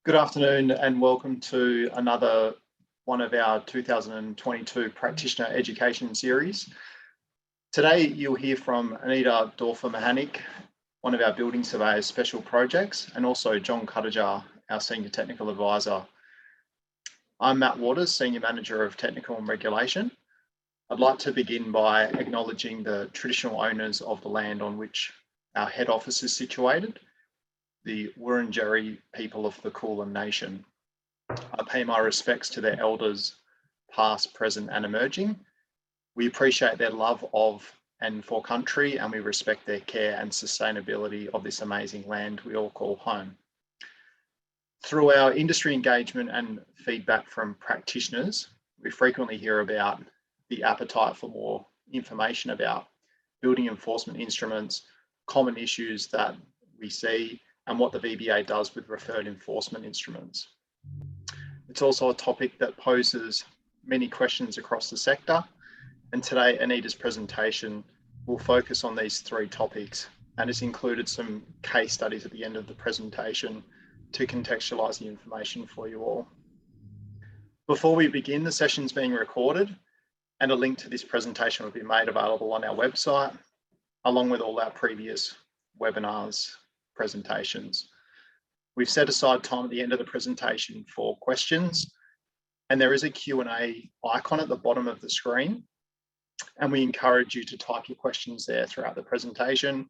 Good afternoon and welcome to another one of our 2022 Practitioner Education Series. Today you'll hear from Anita Dorfer-Mehanic, one of our building surveyors special projects, and also John Cuttajar, our Senior Technical Advisor. I'm Matt Waters, Senior Manager of Technical and Regulation. I'd like to begin by acknowledging the traditional owners of the land on which our head office is situated, the Wurundjeri people of the Kulin Nation. I pay my respects to their elders, past, present and emerging. We appreciate their love of and for country, and we respect their care and sustainability of this amazing land we all call home. Through our industry engagement and feedback from practitioners, we frequently hear about the appetite for more information about building enforcement instruments, common issues that we see, and what the VBA does with referred enforcement instruments. It's also a topic that poses many questions across the sector, and today Anita's presentation will focus on these three topics, and has included some case studies at the end of the presentation to contextualise the information for you all. Before we begin, the session's being recorded, and a link to this presentation will be made available on our website, along with all our previous webinars presentations. We've set aside time at the end of the presentation for questions, and there is a Q&A icon at the bottom of the screen, and we encourage you to type your questions there throughout the presentation,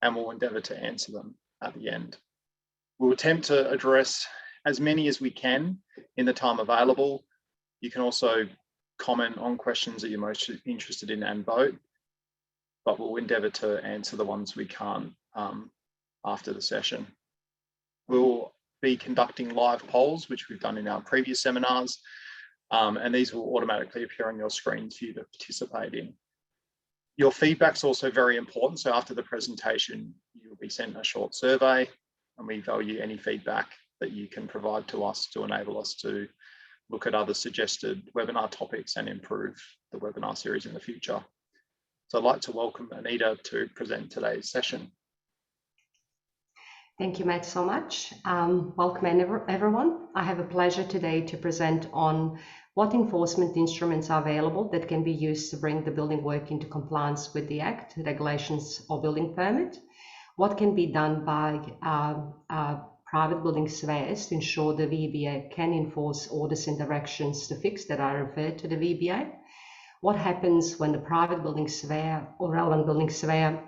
and we'll endeavour to answer them at the end. We'll attempt to address as many as we can in the time available. You can also comment on questions that you're most interested in and vote, but we'll endeavour to answer the ones we can't after the session. We'll be conducting live polls, which we've done in our previous seminars, and these will automatically appear on your screen for you to participate in. Your feedback's also very important, so after the presentation, you'll be sent a short survey, and we value any feedback that you can provide to us to enable us to look at other suggested webinar topics and improve the webinar series in the future. So I'd like to welcome Anita to present today's session. Thank you, Matt, so much. Welcome everyone. I have a pleasure today to present on what enforcement instruments are available that can be used to bring the building work into compliance with the Act, regulations or building permit, what can be done by private building surveyors to ensure the VBA can enforce orders and directions to fix that are referred to the VBA, what happens when the private building surveyor or relevant building surveyor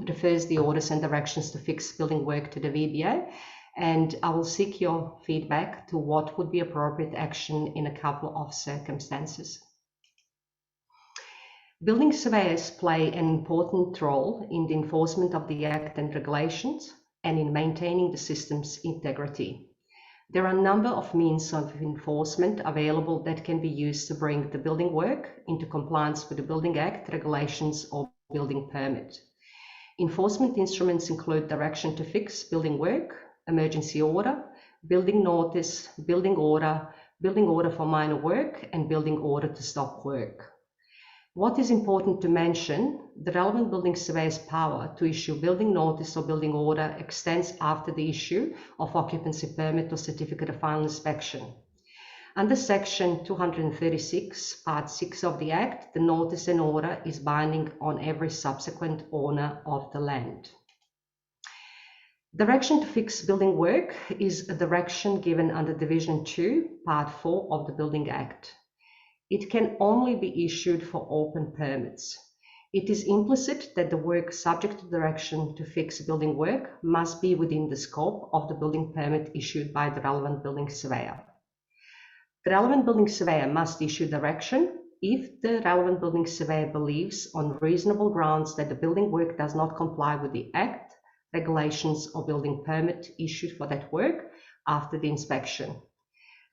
refers the orders and directions to fix building work to the VBA, and I will seek your feedback to what would be appropriate action in a couple of circumstances. Building surveyors play an important role in the enforcement of the Act and regulations and in maintaining the system's integrity. There are a number of means of enforcement available that can be used to bring the building work into compliance with the Building Act, regulations or building permit. Enforcement instruments include direction to fix building work, emergency order, building notice, building order for minor work, and building order to stop work. What is important to mention, the relevant building surveyor's power to issue building notice or building order extends after the issue of occupancy permit or certificate of final inspection. Under section 236, part 6 of the Act, the notice and order is binding on every subsequent owner of the land. Direction to fix building work is a direction given under Division 2, part 4 of the Building Act. It can only be issued for open permits. It is implicit that the work subject to direction to fix building work must be within the scope of the building permit issued by the relevant building surveyor. The relevant building surveyor must issue direction if the relevant building surveyor believes on reasonable grounds that the building work does not comply with the Act, regulations or building permit issued for that work after the inspection.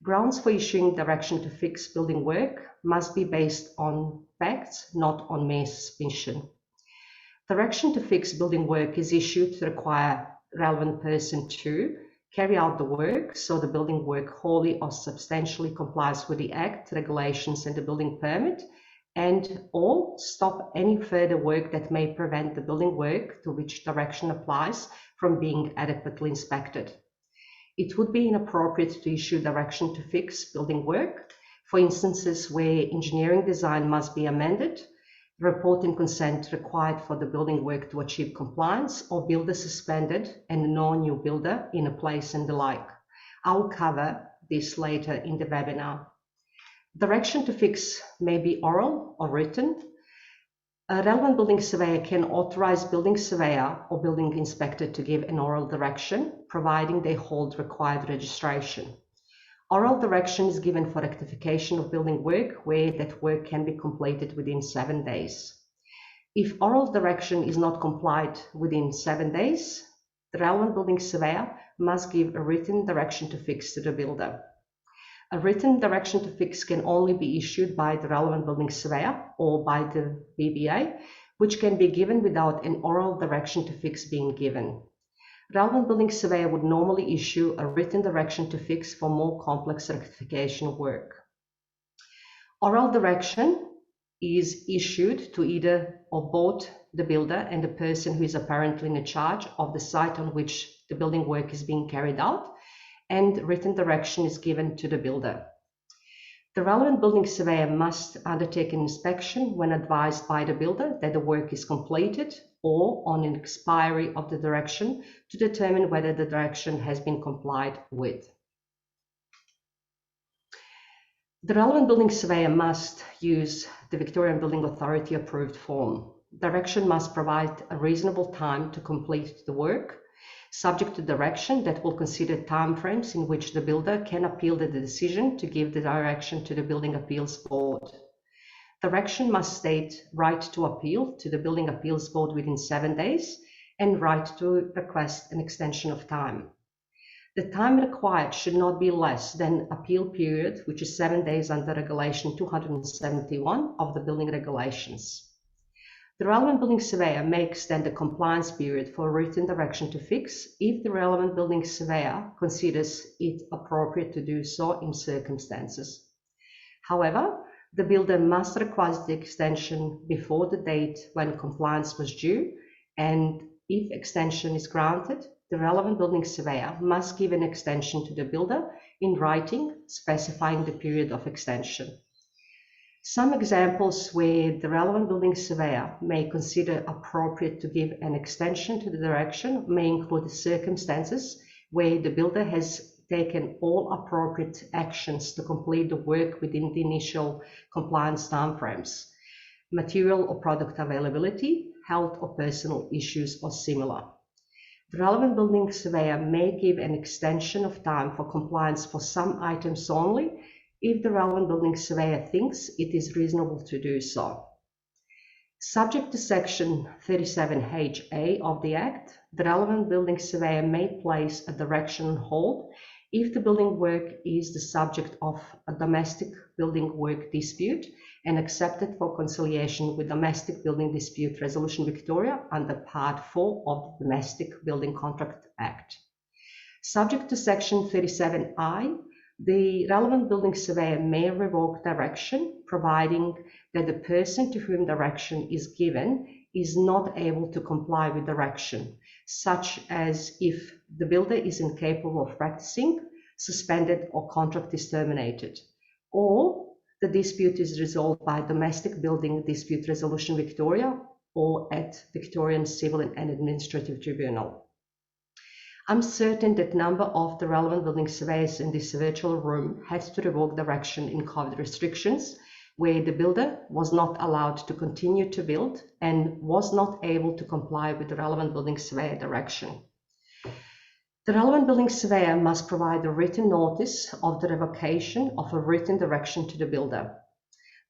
Grounds for issuing direction to fix building work must be based on facts, not on mere suspicion. Direction to fix building work is issued to require relevant person to carry out the work so the building work wholly or substantially complies with the Act, regulations and the building permit, and or stop any further work that may prevent the building work to which direction applies from being adequately inspected. It would be inappropriate to issue direction to fix building work for instances where engineering design must be amended, reporting consent required for the building work to achieve compliance, or builder suspended and no new builder in a place and the like. I'll cover this later in the webinar. Direction to fix may be oral or written. A relevant building surveyor can authorize building surveyor or building inspector to give an oral direction, providing they hold required registration. Oral direction is given for rectification of building work where that work can be completed within 7 days. If oral direction is not complied within 7 days, the relevant building surveyor must give a written direction to fix to the builder. A written direction to fix can only be issued by the relevant building surveyor or by the VBA, which can be given without an oral direction to fix being given. Relevant building surveyor would normally issue a written direction to fix for more complex rectification work. Oral direction is issued to either or both the builder and the person who is apparently in charge of the site on which the building work is being carried out, and written direction is given to the builder. The relevant building surveyor must undertake an inspection when advised by the builder that the work is completed, or on an expiry of the direction to determine whether the direction has been complied with. The relevant building surveyor must use the Victorian Building Authority approved form. Direction must provide a reasonable time to complete the work, subject to direction that will consider timeframes in which the builder can appeal the decision to give the direction to the Building Appeals Board. Direction must state right to appeal to the Building Appeals Board within 7 days and right to request an extension of time. The time required should not be less than appeal period, which is 7 days under Regulation 271 of the Building Regulations. The relevant building surveyor may extend the compliance period for written direction to fix if the relevant building surveyor considers it appropriate to do so in circumstances. However, the builder must request the extension before the date when compliance was due, and if extension is granted, the relevant building surveyor must give an extension to the builder in writing, specifying the period of extension. Some examples where the relevant building surveyor may consider appropriate to give an extension to the direction may include circumstances where the builder has taken all appropriate actions to complete the work within the initial compliance timeframes, material or product availability, health or personal issues or similar. The relevant building surveyor may give an extension of time for compliance for some items only if the relevant building surveyor thinks it is reasonable to do so. Subject to Section 37HA of the Act, the relevant building surveyor may place a direction on hold if the building work is the subject of a domestic building work dispute and accepted for conciliation with Domestic Building Dispute Resolution Victoria under Part 4 of the Domestic Building Contract Act. Subject to Section 37I, the relevant building surveyor may revoke direction, providing that the person to whom direction is given is not able to comply with direction, such as if the builder is incapable of practicing, suspended, or contract is terminated, or the dispute is resolved by Domestic Building Dispute Resolution Victoria or at Victorian Civil and Administrative Tribunal. I'm certain that a number of the relevant building surveyors in this virtual room had to revoke direction in COVID restrictions, where the builder was not allowed to continue to build and was not able to comply with the relevant building surveyor direction. The relevant building surveyor must provide a written notice of the revocation of a written direction to the builder.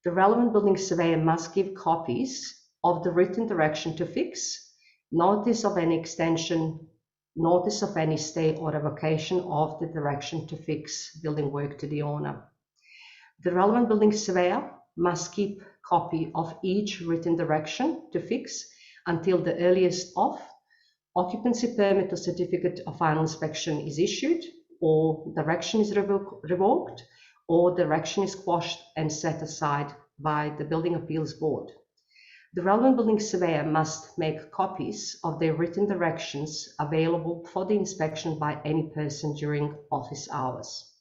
The relevant building surveyor must give copies of the written direction to fix, notice of any extension, notice of any stay or revocation of the direction to fix building work to the owner. The relevant building surveyor must keep a copy of each written direction to fix until the earliest of occupancy permit or certificate of final inspection is issued, or direction is revoked, or direction is quashed and set aside by the Building Appeals Board. The relevant building surveyor must make copies of their written directions available for the inspection by any person during office hours.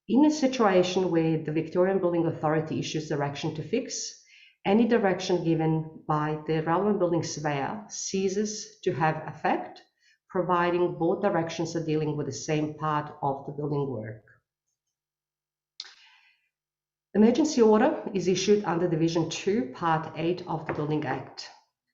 In a situation where the Victorian Building Authority issues direction to fix, any direction given by the relevant building surveyor ceases to have effect, providing both directions are dealing with the same part of the building work. Emergency order is issued under Division 2, Part 8 of the Building Act.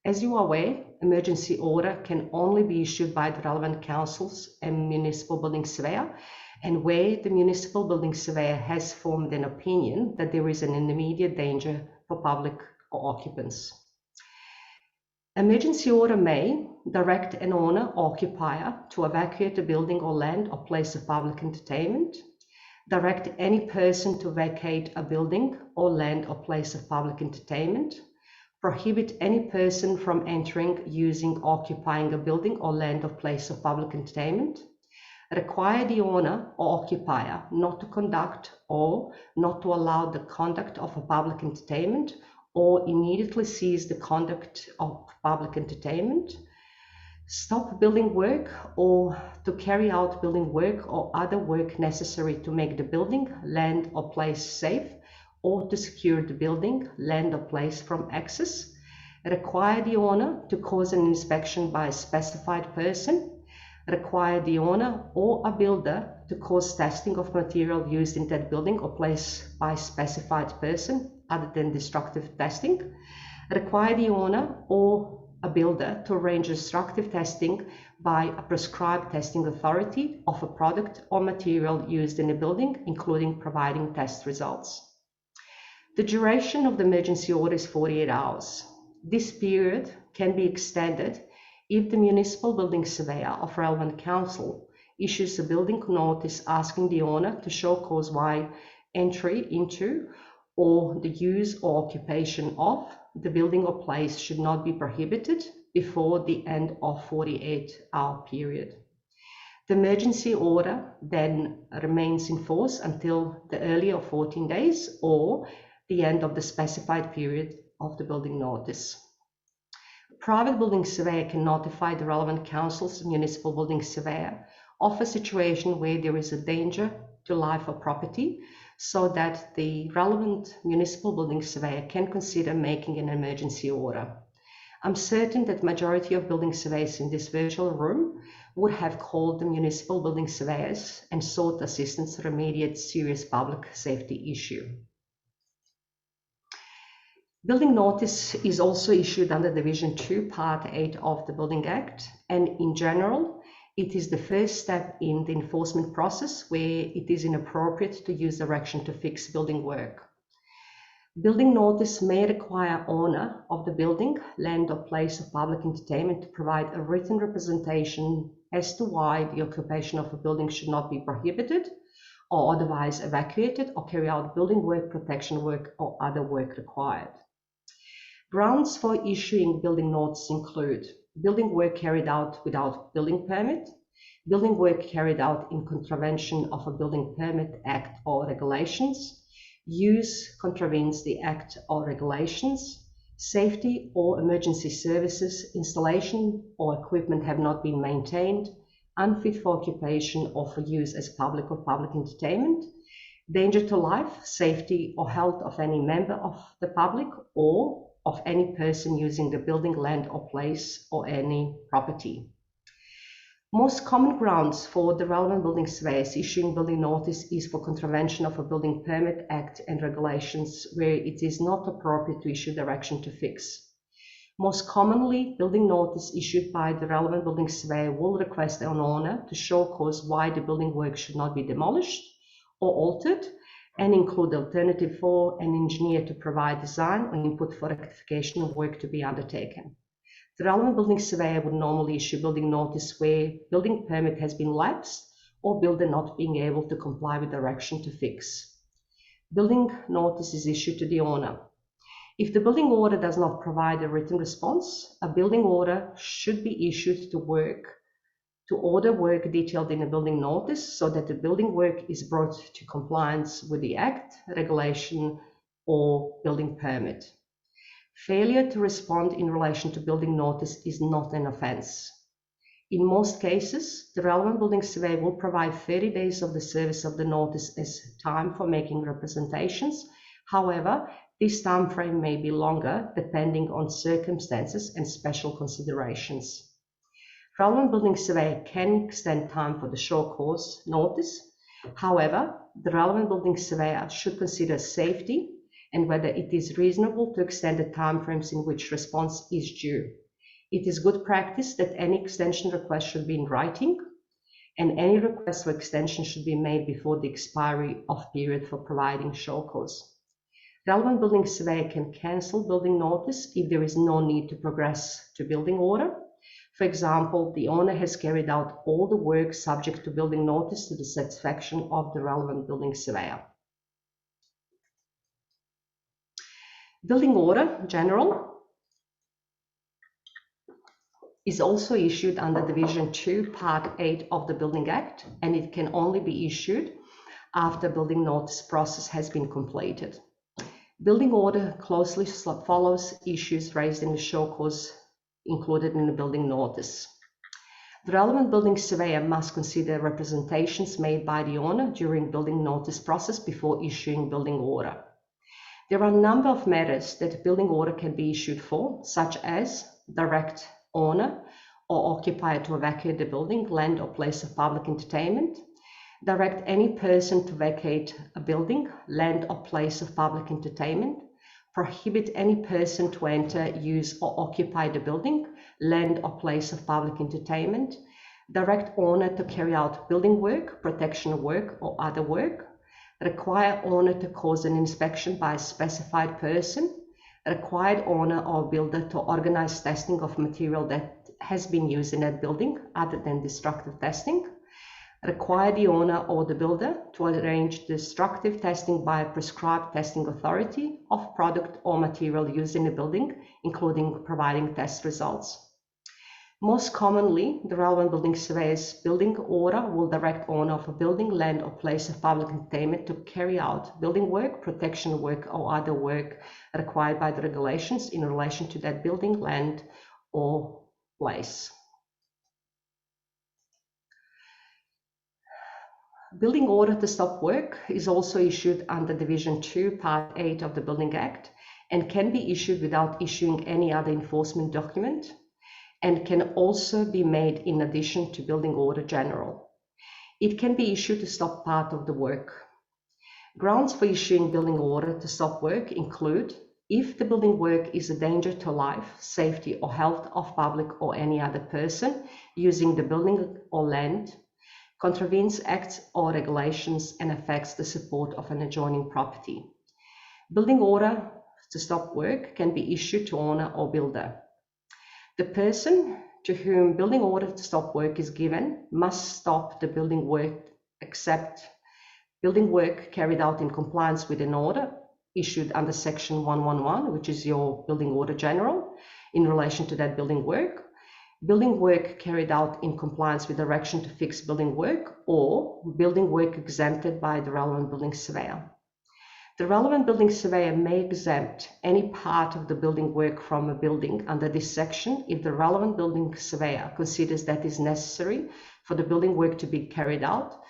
As you are aware, emergency order can only be issued by the relevant councils and municipal building surveyor, and where the municipal building surveyor has formed an opinion that there is an immediate danger for public or occupants. Emergency order may direct an owner or occupier to evacuate a building or land or place of public entertainment, direct any person to vacate a building or land or place of public entertainment, prohibit any person from entering, using, occupying a building or land or place of public entertainment, require the owner or occupier not to conduct or not to allow the conduct of a public entertainment or immediately cease the conduct of public entertainment, stop building work or to carry out building work or other work necessary to make the building, land or place safe or to secure the building, land or place from access, require the owner to cause an inspection by a specified person, require the owner or a builder to cause testing of material used in that building or place by a specified person other than destructive testing, require the owner or a builder to arrange destructive testing by a prescribed testing authority of a product or material used in a building, including providing test results. The duration of the emergency order is 48 hours. This period can be extended if the municipal building surveyor of relevant council issues a building notice asking the owner to show cause why entry into or the use or occupation of the building or place should not be prohibited before the end of 48-hour period. The emergency order then remains in force until the earlier of 14 days or the end of the specified period of the building notice. A private building surveyor can notify the relevant council's municipal building surveyor of a situation where there is a danger to life or property, so that the relevant municipal building surveyor can consider making an emergency order. I'm certain that majority of building surveyors in this virtual room would have called the municipal building surveyors and sought assistance to remediate serious public safety issue. Building notice is also issued under Division 2, Part 8 of the Building Act, and in general, it is the first step in the enforcement process where it is inappropriate to use direction to fix building work. Building notice may require owner of the building, land or place of public entertainment to provide a written representation as to why the occupation of a building should not be prohibited or otherwise evacuated or carry out building work, protection work or other work required. Grounds for issuing building notice include building work carried out without building permit, building work carried out in contravention of a building permit act or regulations, use contravenes the act or regulations, safety or emergency services, installation or equipment have not been maintained, unfit for occupation or for use as public or public entertainment, danger to life, safety or health of any member of the public or of any person using the building, land or place or any property. Most common grounds for the relevant building surveyors issuing building notice is for contravention of a building permit act and regulations where it is not appropriate to issue direction to fix. Most commonly, building notice issued by the relevant building surveyor will request an owner to show cause why the building work should not be demolished or altered, and include alternative for an engineer to provide design or input for rectification of work to be undertaken. The relevant building surveyor would normally issue building notice where building permit has been lapsed or builder not being able to comply with direction to fix. Building notice is issued to the owner. If the building order does not provide a written response, a building order should be issued to order work detailed in a building notice so that the building work is brought to compliance with the act, regulation, or building permit. Failure to respond in relation to building notice is not an offence. In most cases, the relevant building surveyor will provide 30 days of the service of the notice as time for making representations. However, this time frame may be longer depending on circumstances and special considerations. Relevant building surveyor can extend time for the show cause notice. However, the relevant building surveyor should consider safety and whether it is reasonable to extend the timeframes in which response is due. It is good practice that any extension request should be in writing, and any request for extension should be made before the expiry of period for providing show cause. Relevant building surveyor can cancel building notice if there is no need to progress to building order. For example, the owner has carried out all the work subject to building notice to the satisfaction of the relevant building surveyor. Building order, general, is also issued under Division 2, Part 8 of the Building Act, and it can only be issued after building notice process has been completed. Building order closely follows issues raised in the show cause included in the building notice. The relevant building surveyor must consider representations made by the owner during building notice process before issuing building order. There are a number of matters that building order can be issued for, such as direct owner or occupier to evacuate the building, land or place of public entertainment, direct any person to vacate a building, land or place of public entertainment, prohibit any person to enter, use or occupy the building, land or place of public entertainment, direct owner to carry out building work, protection work or other work, require owner to cause an inspection by a specified person, required owner or builder to organize testing of material that has been used in that building other than destructive testing, require the owner or the builder to arrange destructive testing by a prescribed testing authority of product or material used in the building, including providing test results. Most commonly, the relevant building surveyor's building order will direct owner of a building, land or place of public entertainment to carry out building work, protection work or other work required by the regulations in relation to that building, land or place. Building order to stop work is also issued under Division 2, Part 8 of the Building Act and can be issued without issuing any other enforcement document, and can also be made in addition to building order general. It can be issued to stop part of the work. Grounds for issuing building order to stop work include if the building work is a danger to life, safety or health of public or any other person using the building or land, contravenes acts or regulations and affects the support of an adjoining property. Building order to stop work can be issued to owner or builder. The person to whom building order to stop work is given must stop the building work except building work carried out in compliance with an order issued under Section 111, which is your building order general, in relation to that building work carried out in compliance with direction to fix building work, or building work exempted by the relevant building surveyor. The relevant building surveyor may exempt any part of the building work from a building under this section if the relevant building surveyor considers that is necessary for the building work to be carried out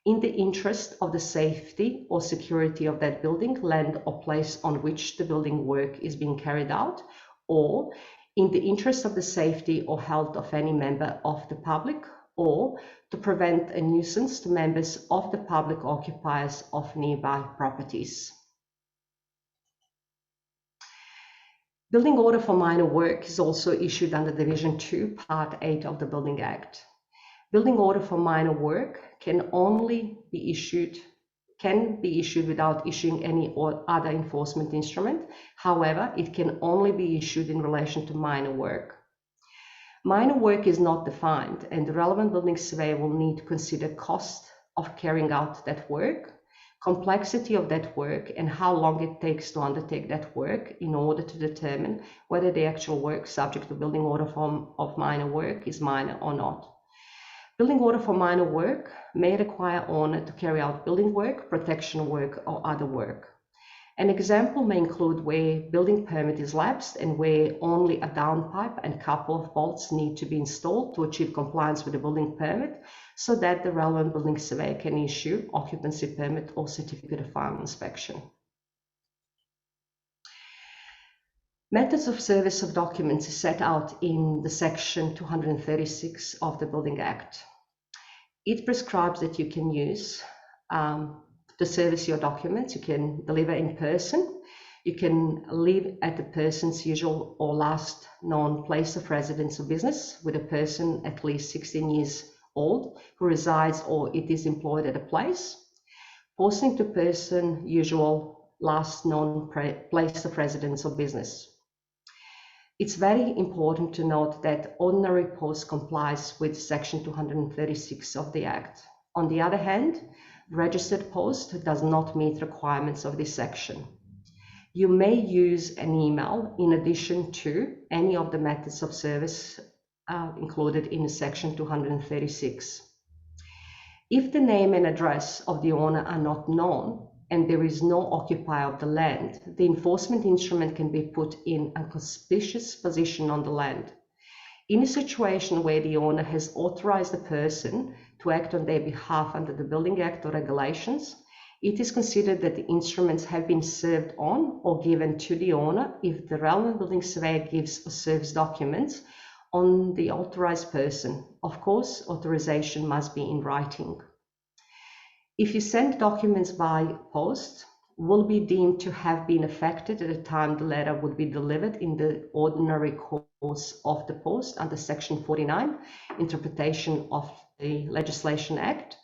in the interest of the safety or security of that building, land or place on which the building work is being carried out, or in the interest of the safety or health of any member of the public, or to prevent a nuisance to members of the public occupiers of nearby properties. Building order for minor work is also issued under Division 2, Part 8 of the Building Act. Building order for minor work can be issued without issuing any other enforcement instrument. However, it can only be issued in relation to minor work. Minor work is not defined, and the relevant building surveyor will need to consider cost of carrying out that work, complexity of that work, and how long it takes to undertake that work in order to determine whether the actual work subject to building order form of minor work is minor or not. Building order for minor work may require owner to carry out building work, protection work, or other work. An example may include where building permit is lapsed and where only a downpipe and couple of bolts need to be installed to achieve compliance with the building permit so that the relevant building surveyor can issue occupancy permit or certificate of final inspection. Methods of service of documents is set out in the section 236 of the Building Act. It prescribes that you can use to service your documents. You can deliver in person. You can live at the person's usual or last known place of residence or business with a person at least 16 years old who resides or it is employed at a place. Posting to person usual last known place of residence or business. It's very important to note that ordinary post complies with section 236 of the Act. On the other hand, registered post does not meet requirements of this section. You may use an email in addition to any of the methods of service included in section 236. If the name and address of the owner are not known and there is no occupier of the land, the enforcement instrument can be put in a conspicuous position on the land. In a situation where the owner has authorized the person to act on their behalf under the Building Act or regulations, it is considered that the instruments have been served on or given to the owner if the relevant building surveyor gives or serves documents on the authorized person. Of course, authorization must be in writing. If you send documents by post, will be deemed to have been effected at the time the letter would be delivered in the ordinary course of the post under section 49, interpretation of the Legislation Act.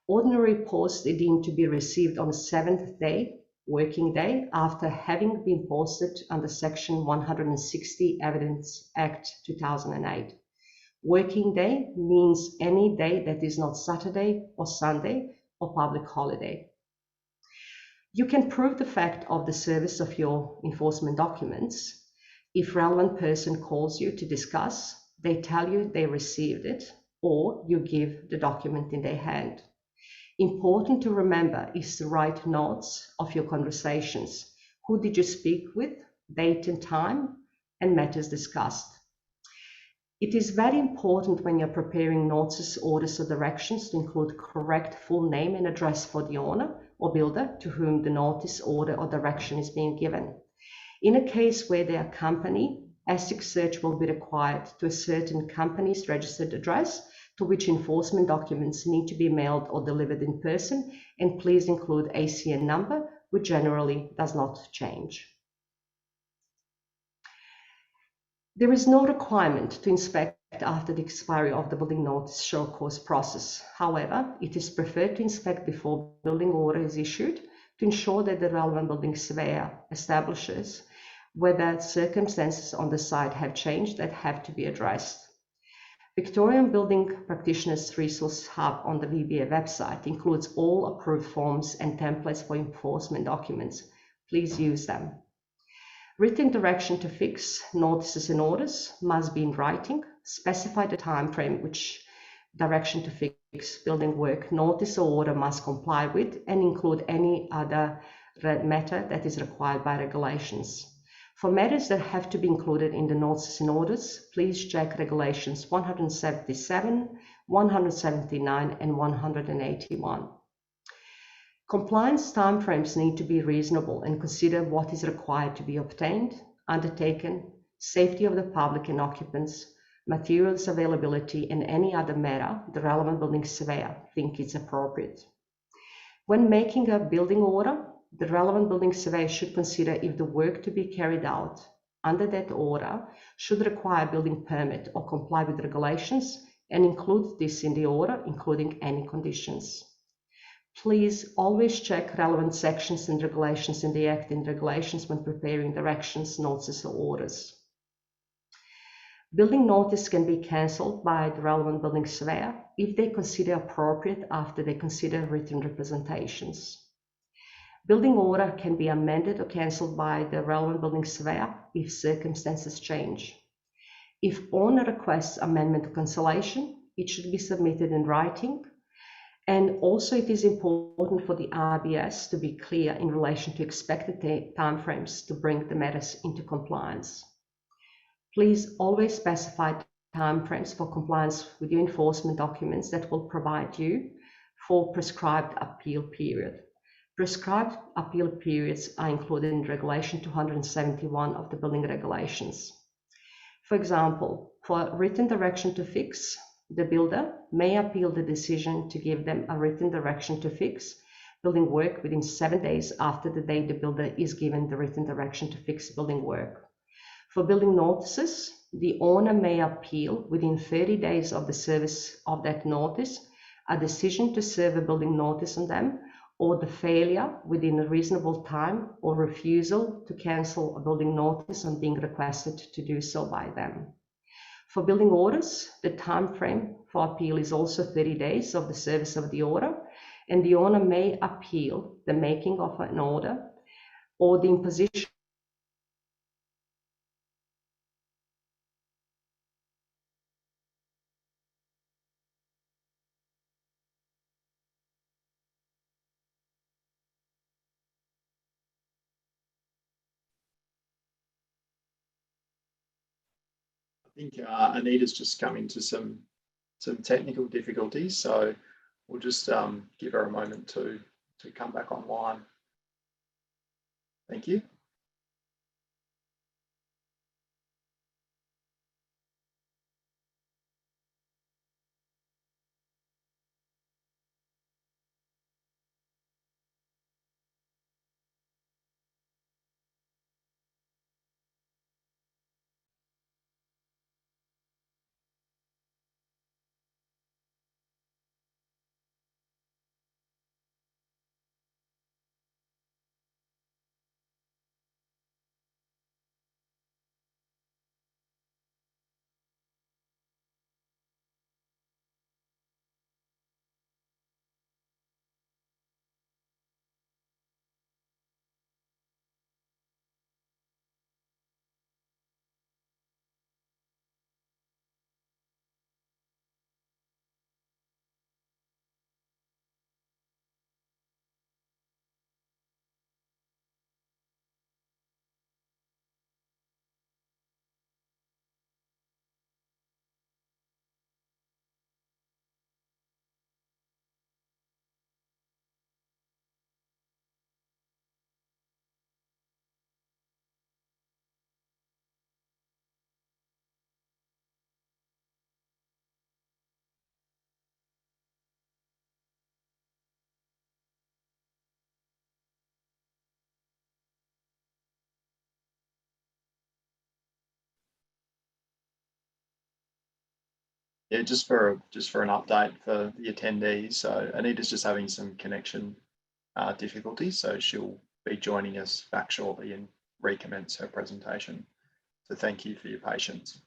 Ordinary post is deemed to be received on the 7th day, working day, after having been posted under section 160 Evidence Act 2008. Working day means any day that is not Saturday or Sunday or public holiday. You can prove the fact of the service of your enforcement documents. If relevant person calls you to discuss, they tell you they received it, or you give the document in their hand. Important to remember is to write notes of your conversations. Who did you speak with, date and time, and matters discussed. It is very important when you're preparing notices, orders, or directions to include correct full name and address for the owner or builder to whom the notice, order, or direction is being given. In a case where they are company, ASIC search will be required to a certain company's registered address to which enforcement documents need to be mailed or delivered in person, and please include ACN number, which generally does not change. There is no requirement to inspect after the expiry of the building notice show cause process. However, it is preferred to inspect before building order is issued to ensure that the relevant building surveyor establishes whether circumstances on the site have changed that have to be addressed. Victorian Building Practitioners Resource Hub on the VBA website includes all approved forms and templates for enforcement documents. Please use them. Written direction to fix notices and orders must be in writing. Specify the time frame which direction to fix building work, notice or order must comply with, and include any other matter that is required by regulations. For matters that have to be included in the notices and orders, please check regulations 177, 179, and 181. Compliance timeframes need to be reasonable and consider what is required to be obtained, undertaken, safety of the public and occupants, materials availability, and any other matter the relevant building surveyor think is appropriate. When making a building order, the relevant building surveyor should consider if the work to be carried out under that order should require a building permit or comply with regulations, and include this in the order, including any conditions. Please always check relevant sections and regulations in the Act and regulations when preparing directions, notices, or orders. Building notice can be cancelled by the relevant building surveyor if they consider appropriate after they consider written representations. Building order can be amended or cancelled by the relevant building surveyor if circumstances change. If owner requests amendment or cancellation, it should be submitted in writing, And also it is important for the RBS to be clear in relation to expected timeframes to bring the matters into compliance. Please always specify timeframes for compliance with your enforcement documents that will provide you for prescribed appeal period. Prescribed appeal periods are included in Regulation 271 of the Building Regulations. For example, for written direction to fix, the builder may appeal the decision to give them a written direction to fix building work within 7 days after the day the builder is given the written direction to fix building work. For building notices, the owner may appeal within 30 days of the service of that notice a decision to serve a building notice on them, or the failure within a reasonable time or refusal to cancel a building notice on being requested to do so by them. For building orders, the time frame for appeal is also 30 days of the service of the order, and the owner may appeal the making of an order or the imposition I think Anita's just come into some technical difficulties, so we'll just give her a moment to come back online. Thank you. Yeah, just for an update for the attendees. So Anita's just having some connection difficulties, so she'll be joining us back shortly and recommence her presentation. So thank you for your patience.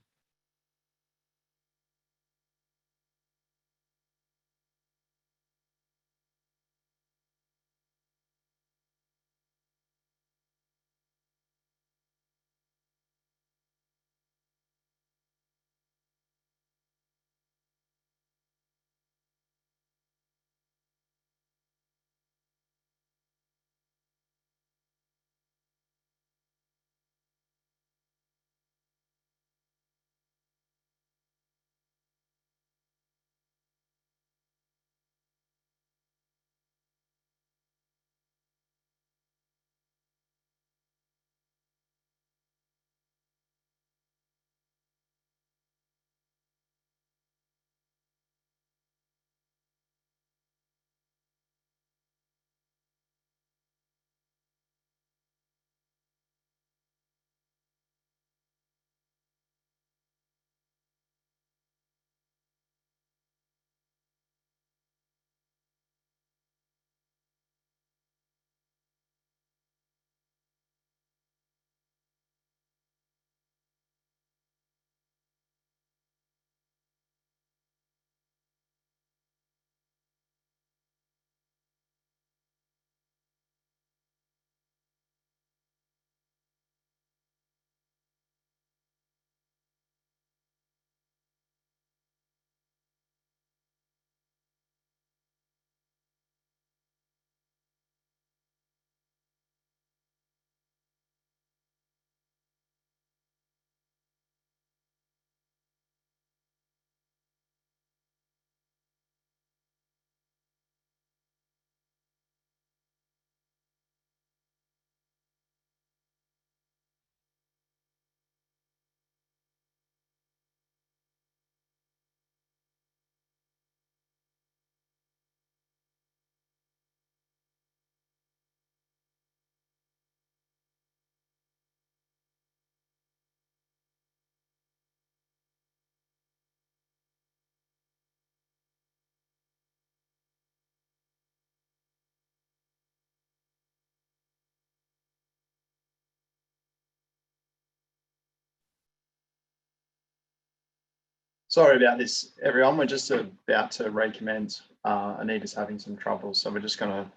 Sorry about this, everyone. We're just about to recommence. Anita's having some trouble, so we're just going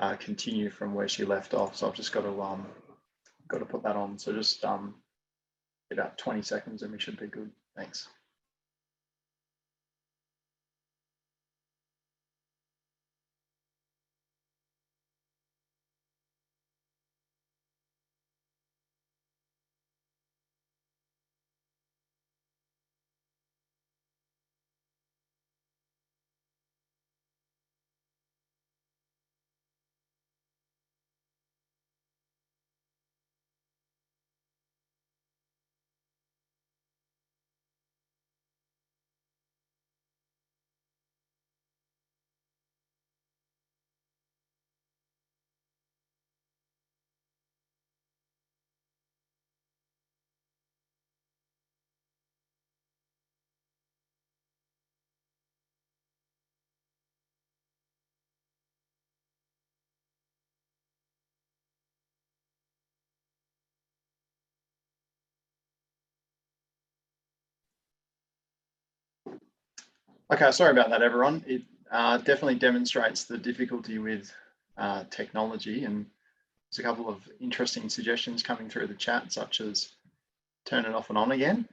to continue from where she left off. So I've just got to put that on. So just about 20 seconds, and we should be good. Thanks. Okay, sorry about that, everyone. It definitely demonstrates the difficulty with technology, and there's a couple of interesting suggestions coming through the chat, such as turn it off and on again.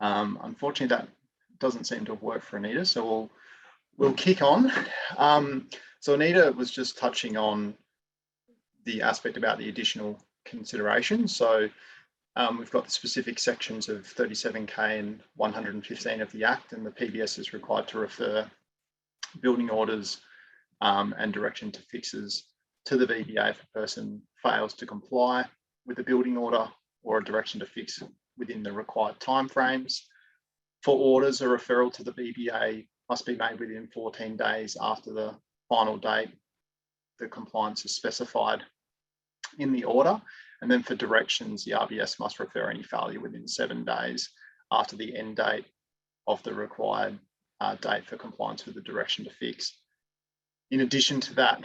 Unfortunately, that doesn't seem to have worked for Anita, so we'll kick on. So Anita was just touching on the aspect about the additional considerations. So we've got the specific sections of 37K and 115 of the Act, and the PBS is required to refer building orders and direction to fixes to the VBA if a person fails to comply with the building order or a direction to fix within the required timeframes. For orders, a referral to the VBA must be made within 14 days after the final date the compliance is specified in the order. And then for directions, the RBS must refer any failure within 7 days after the end date of the required date for compliance with the direction to fix. In addition to that,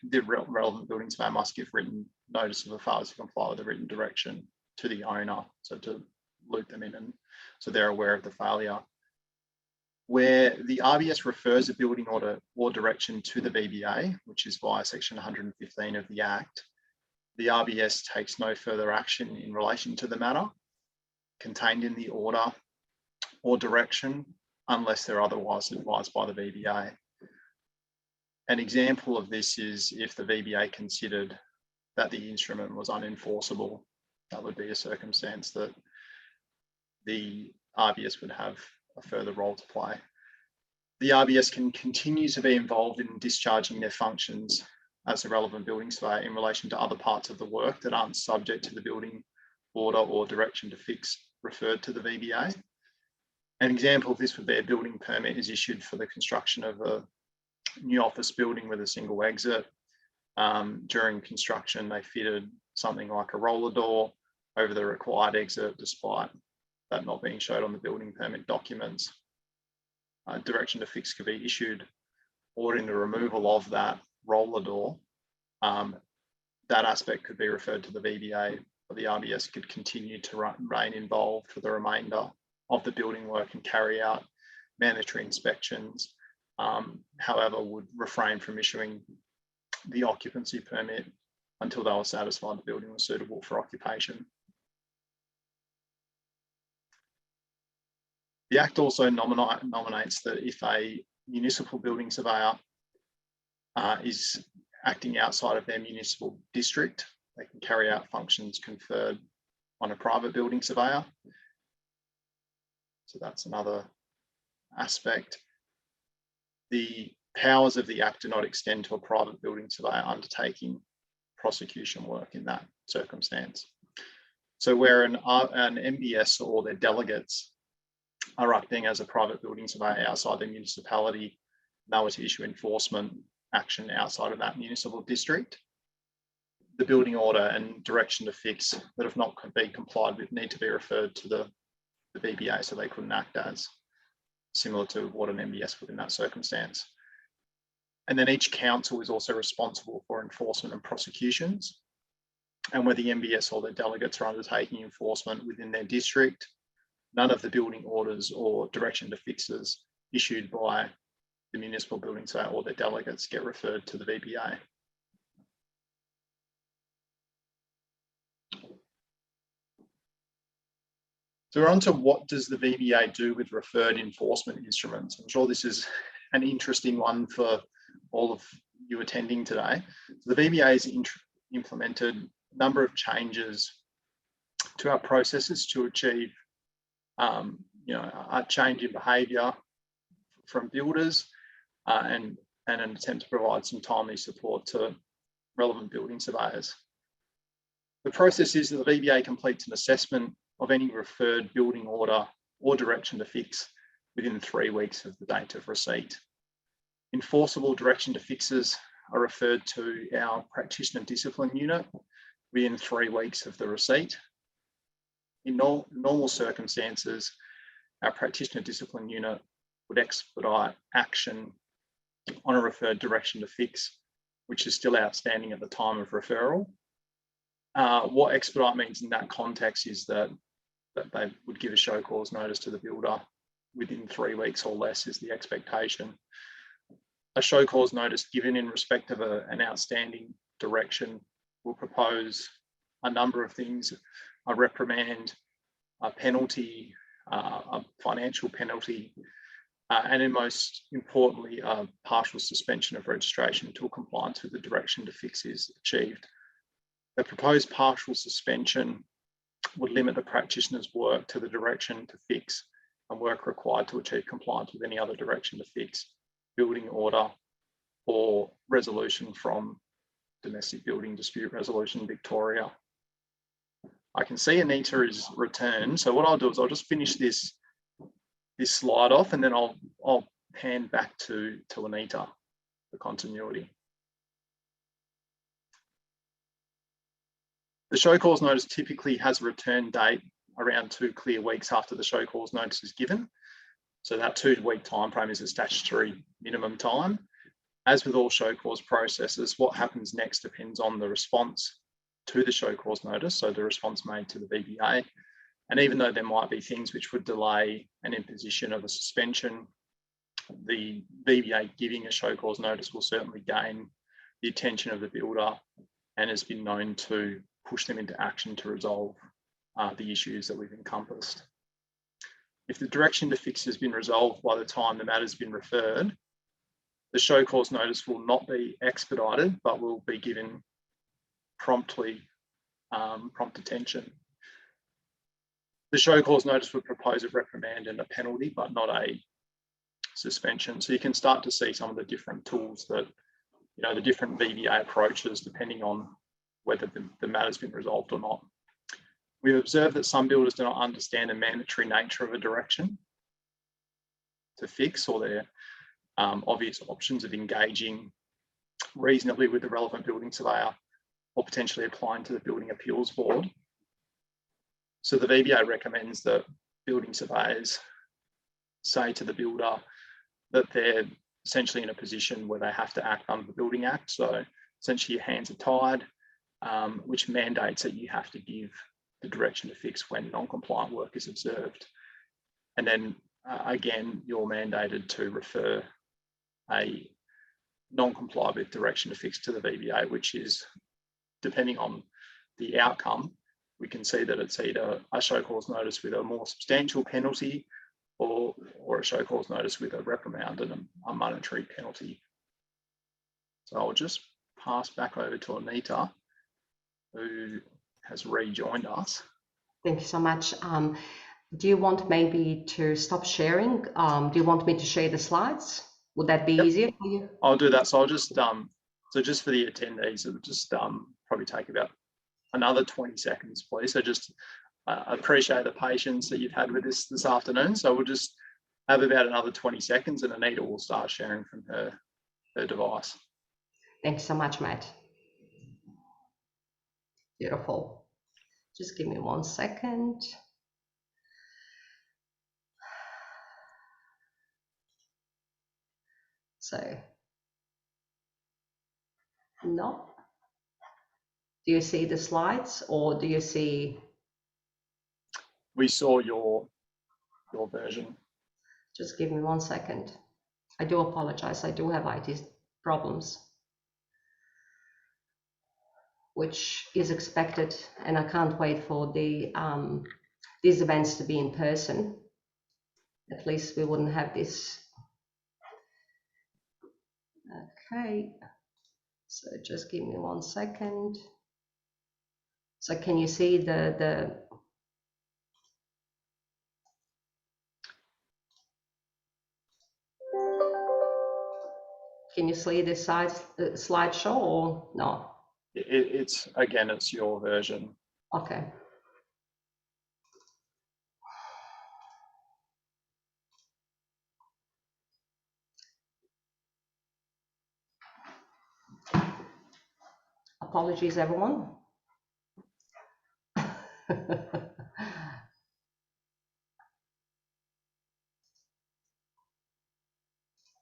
the relevant building surveyor must give written notice of a failure to comply with the written direction to the owner, so to loop them in, and so they're aware of the failure. Where the RBS refers a building order or direction to the VBA, which is via section 115 of the Act, the RBS takes no further action in relation to the matter contained in the order or direction unless they're otherwise advised by the VBA. An example of this is if the VBA considered that the instrument was unenforceable, that would be a circumstance that the RBS would have a further role to play. The RBS can continue to be involved in discharging their functions as a relevant building surveyor in relation to other parts of the work that aren't subject to the building order or direction to fix referred to the VBA. An example of this would be a building permit is issued for the construction of a new office building with a single exit. During construction, they fitted something like a roller door over the required exit, despite that not being showed on the building permit documents. Direction to fix could be issued ordering the removal of that roller door. That aspect could be referred to the VBA, but the RBS could continue to remain involved for the remainder of the building work and carry out mandatory inspections. However, would refrain from issuing the occupancy permit until they were satisfied the building was suitable for occupation. The Act also nominates that if a municipal building surveyor is acting outside of their municipal district, they can carry out functions conferred on a private building surveyor. So that's another aspect. The powers of the Act do not extend to a private building surveyor undertaking prosecution work in that circumstance. So where an MBS or their delegates are acting as a private building surveyor outside the municipality, they were to issue enforcement action outside of that municipal district, the building order and direction to fix that have not been complied with need to be referred to the VBA, so they couldn't act as, similar to what an MBS would in that circumstance. And then each council is also responsible for enforcement and prosecutions. And where the MBS or their delegates are undertaking enforcement within their district, none of the building orders or direction to fixes issued by the municipal building surveyor or their delegates get referred to the VBA. So we're on to what does the VBA do with referred enforcement instruments? I'm sure this is an interesting one for all of you attending today. So the VBA has implemented a number of changes to our processes to achieve a change in behaviour from builders and an attempt to provide some timely support to relevant building surveyors. The process is that the VBA completes an assessment of any referred building order or direction to fix within 3 weeks of the date of receipt. Enforceable direction to fixes are referred to our practitioner discipline unit within 3 weeks of the receipt. In normal circumstances, our practitioner discipline unit would expedite action on a referred direction to fix, which is still outstanding at the time of referral. What expedite means in that context is that they would give a show cause notice to the builder within 3 weeks or less is the expectation. A show cause notice given in respect of an outstanding direction will propose a number of things: a reprimand, a penalty, a financial penalty, and then most importantly, a partial suspension of registration until compliance with the direction to fix is achieved. The proposed partial suspension would limit the practitioner's work to the direction to fix and work required to achieve compliance with any other direction to fix, building order, or resolution from Domestic Building Dispute Resolution Victoria. I can see Anita is returned, so what I'll do is I'll just finish this slide off, and then I'll hand back to Anita for continuity. The show cause notice typically has a return date around 2 clear weeks after the show cause notice is given. So that 2-week time frame is a statutory minimum time. As with all show cause processes, what happens next depends on the response to the show cause notice, so the response made to the VBA. And even though there might be things which would delay an imposition of a suspension, the VBA giving a show cause notice will certainly gain the attention of the builder and has been known to push them into action to resolve the issues that we've encompassed. If the direction to fix has been resolved by the time the matter's been referred, the show cause notice will not be expedited, but will be given prompt attention. The show cause notice would propose a reprimand and a penalty, but not a suspension. So you can start to see some of the different tools that, the different VBA approaches, depending on whether the matter's been resolved or not. We've observed that some builders do not understand the mandatory nature of a direction to fix or their obvious options of engaging reasonably with the relevant building surveyor or potentially applying to the Building Appeals Board. So the VBA recommends that building surveyors say to the builder that they're essentially in a position where they have to act under the Building Act. So essentially your hands are tied, which mandates that you have to give the direction to fix when non-compliant work is observed. And then again, you're mandated to refer a non-comply with direction to fix to the VBA, which is, depending on the outcome, we can see that it's either a show cause notice with a more substantial penalty or a show cause notice with a reprimand and a monetary penalty. So I'll just pass back over to Anita, who has rejoined us. Thank you so much. Do you want maybe to stop sharing? Do you want me to share the slides? Would that be easier for you? I'll do that. So I'll just, so just for the attendees, it would just probably take about another 20 seconds, please. So just appreciate the patience that you've had with this afternoon. So we'll just have about another 20 seconds and Anita will start sharing from her device. Thanks so much, Matt. Beautiful. Just give me 1 second. So, no. Do you see the slides or do you see? We saw your your version. Just give me 1 second. I do apologize. I do have IT problems, which is expected, and I can't wait for these events to be in person. At least we wouldn't have this. Okay, so just give me 1 second. So can you see the can you see the slideshow or no? It's again, it's your version. Okay. Apologies, everyone.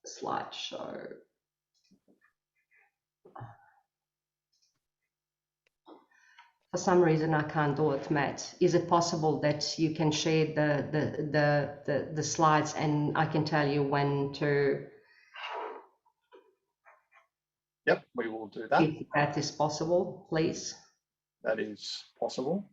Slideshow. For some reason, I can't do it, Matt. Is it possible that you can share the slides and I can tell you when to? Yep, we will do that. If that is possible, please. That is possible.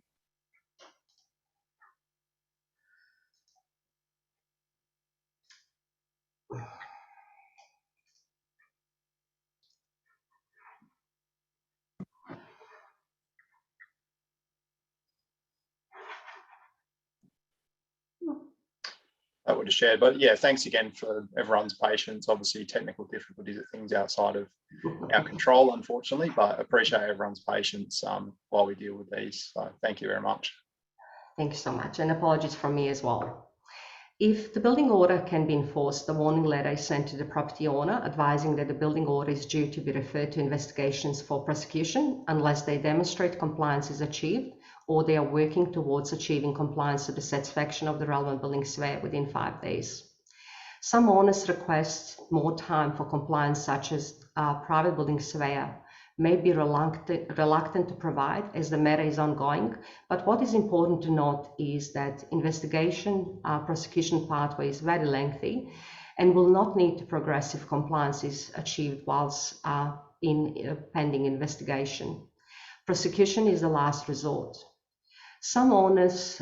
That would have shared, but yeah, thanks again for everyone's patience. Obviously, technical difficulties are things outside of our control, unfortunately, but appreciate everyone's patience while we deal with these. So thank you very much. Thank you so much, and apologies from me as well. If the building order can be enforced, the warning letter is sent to the property owner advising that the building order is due to be referred to investigations for prosecution unless they demonstrate compliance is achieved or they are working towards achieving compliance to the satisfaction of the relevant building surveyor within 5 days. Some owners request more time for compliance, such as a private building surveyor may be reluctant to provide as the matter is ongoing, but what is important to note is that investigation prosecution pathway is very lengthy and will not need to progress if compliance is achieved whilst in pending investigation. Prosecution is the last resort. Some owners,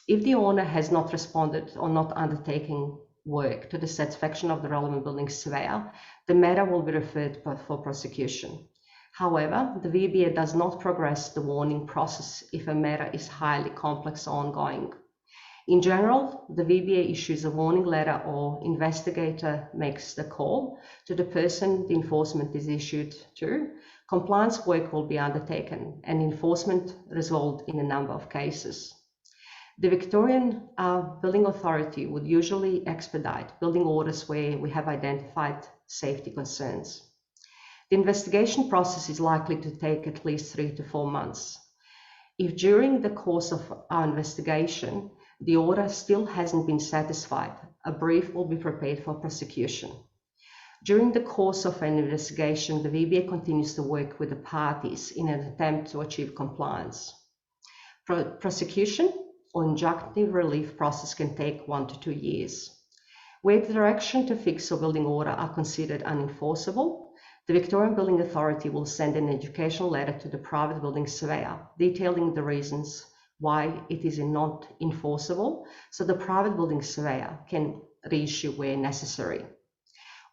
if the owner has not responded or not undertaken work to the satisfaction of the relevant building surveyor, the matter will be referred for prosecution. However, the VBA does not progress the warning process if a matter is highly complex or ongoing. In general, the VBA issues a warning letter or investigator makes the call to the person the enforcement is issued to. Compliance work will be undertaken and enforcement resolved in a number of cases. The Victorian Building Authority would usually expedite building orders where we have identified safety concerns. The investigation process is likely to take at least 3 to 4 months. If during the course of our investigation, the order still hasn't been satisfied, a brief will be prepared for prosecution. During the course of an investigation, the VBA continues to work with the parties in an attempt to achieve compliance. Prosecution or injunctive relief process can take 1 to 2 years. Where the direction to fix or building order are considered unenforceable, the Victorian Building Authority will send an educational letter to the private building surveyor detailing the reasons why it is not enforceable, so the private building surveyor can reissue where necessary.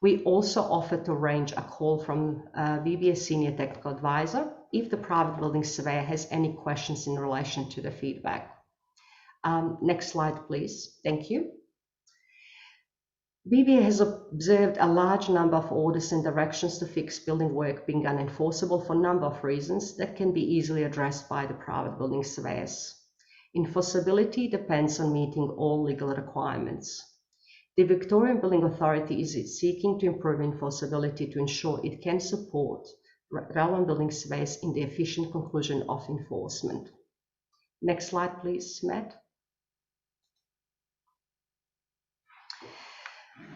We also offer to arrange a call from VBA Senior Technical Advisor if the private building surveyor has any questions in relation to the feedback. Next slide, please. Thank you. VBA has observed a large number of orders and directions to fix building work being unenforceable for a number of reasons that can be easily addressed by the private building surveyors. Enforceability depends on meeting all legal requirements. The Victorian Building Authority is seeking to improve enforceability to ensure it can support relevant building surveyors in the efficient conclusion of enforcement. Next slide, please, Matt.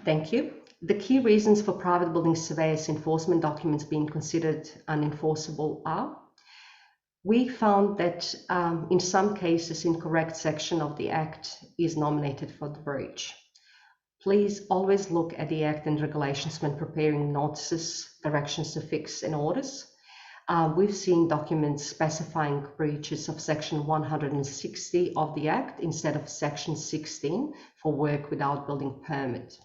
Thank you. The key reasons for private building surveyors enforcement documents being considered unenforceable are: We found that in some cases, incorrect section of the Act is nominated for the breach. Please always look at the Act and regulations when preparing notices, directions to fix, and orders. We've seen documents specifying breaches of Section 160 of the Act instead of Section 16 for work without building permit.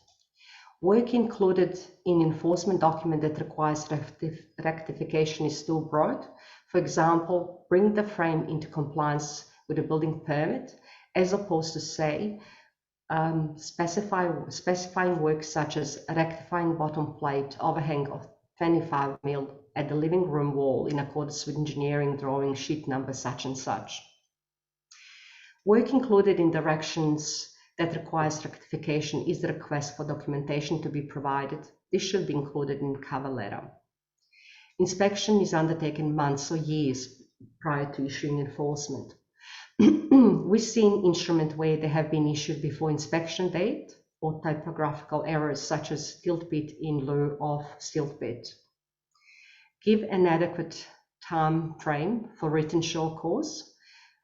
Work included in enforcement document that requires rectification is still broad. For example, bring the frame into compliance with a building permit, as opposed to say, specifying work such as rectifying bottom plate overhang of 25 mm at the living room wall in accordance with engineering drawing sheet number such and such. Work included in directions that requires rectification is the request for documentation to be provided. This should be included in the cover letter. Inspection is undertaken months or years prior to issuing enforcement. We've seen instruments where they have been issued before inspection date or typographical errors such as tilt bit in lieu of stilt bit. Give an adequate time frame for written show cause,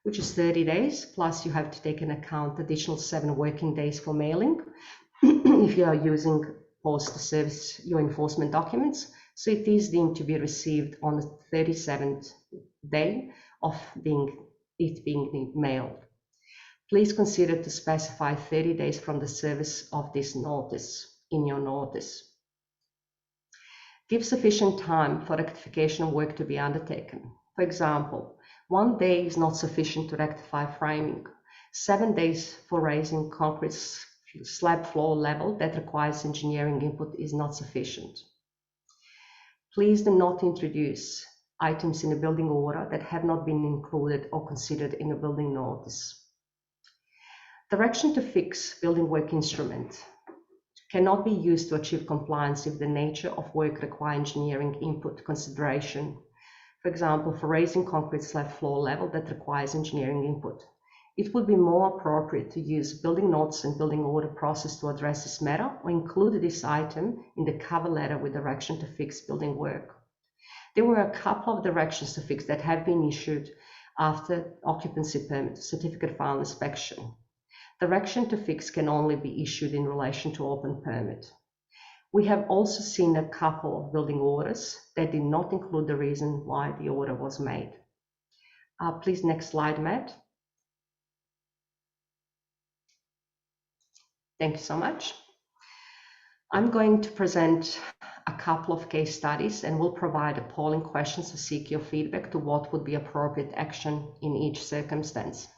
which is 30 days, plus you have to take into account additional 7 working days for mailing if you are using post to service your enforcement documents. So it is deemed to be received on the 37th day of it being mailed. Please consider to specify 30 days from the service of this notice in your notice. Give sufficient time for rectification work to be undertaken. For example, 1 day is not sufficient to rectify framing. 7 days for raising concrete slab floor level that requires engineering input is not sufficient. Please do not introduce items in a building order that have not been included or considered in a building notice. Direction to fix building work instrument cannot be used to achieve compliance if the nature of work requires engineering input consideration. For example, for raising concrete slab floor level that requires engineering input. It would be more appropriate to use building notes and building order process to address this matter or include this item in the cover letter with direction to fix building work. There were a couple of directions to fix that have been issued after occupancy permit, certificate file inspection. Direction to fix can only be issued in relation to open permit. We have also seen a couple of building orders that did not include the reason why the order was made. Please, next slide, Matt. Thank you so much. I'm going to present a couple of case studies and will provide a polling questions to seek your feedback to what would be appropriate action in each circumstance.